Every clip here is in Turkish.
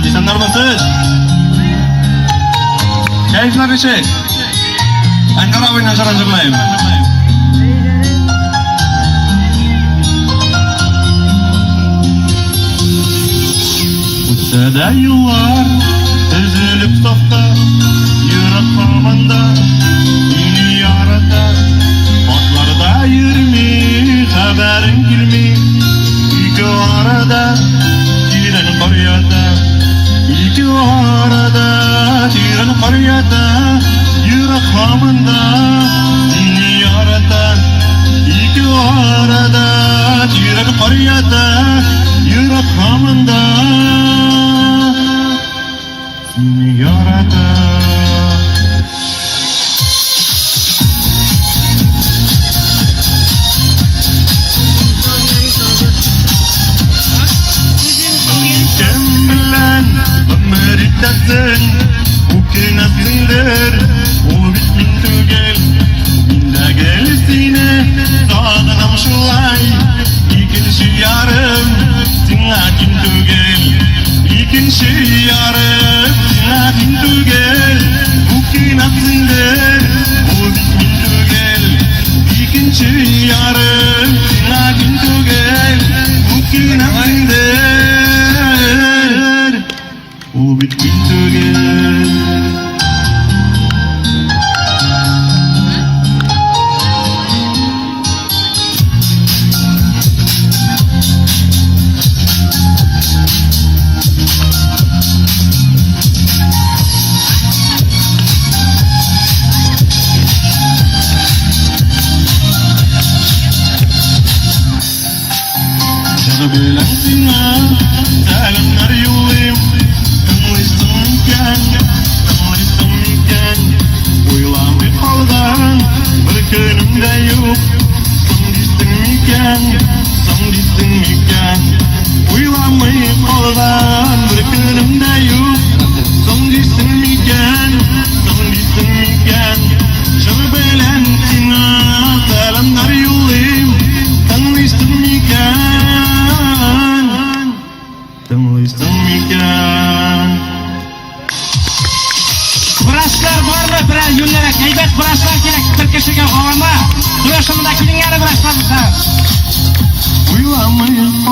Disanlar mısın? Keyifler bir şey. Ankara oyunu hazırlayayım. Uçada yıllar üzülüp softa, yürek hamanda yeni yarata. Otlarda yürümi, haberin kilmi. İki arada tiren karyata, iki arada tiren karyata. Yürek hamanda yeni yarata, iki arada tiren karyata. Yürek hamanda yeni yarata. Ömrüttasın, ukinasındır, o bitmin tügel. Minda gelisine, sağdanam şulay. İkinci yarım, sinakin tügel. İkinci yarım, sinakin tügel. Ukinasındır, o bitmin tügel. İkinci yarım, sinakin tügel. Ukinasındır. O bitkin tügel. Canı bilen sana selamlar yollayayım. Uylamay kalgan bir günümde yok. Son düştün miken, son düştün miken. Uylamay kalgan bir günümde yok. Son düştün miken, son düştün miken. Şunu bilen sana selamlar yollayayım. Son düştün miken, son düştün miken. Vrachlar bormi? Birar yo'llab haybat vrachlar kerak bir kishiga xonanda. Turashimda kelingani vrachlar bizlar.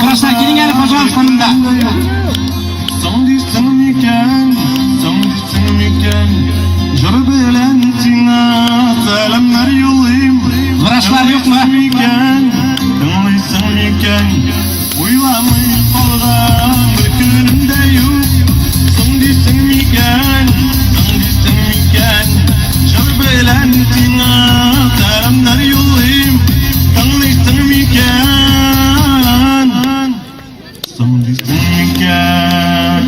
Vrachlar kelingani Qozon sonunda. Son düştün miken, son düştün miken. Jor bilen sana selamlar yollayayım. Vrachlar yo'qmi? Tanlıysan miken, uylamay kalgan bir günümde yok. Son düştün miken, son düştün miken. Jor bilen sana selamlar yollayayım. Tanlıysan miken, son düştün miken.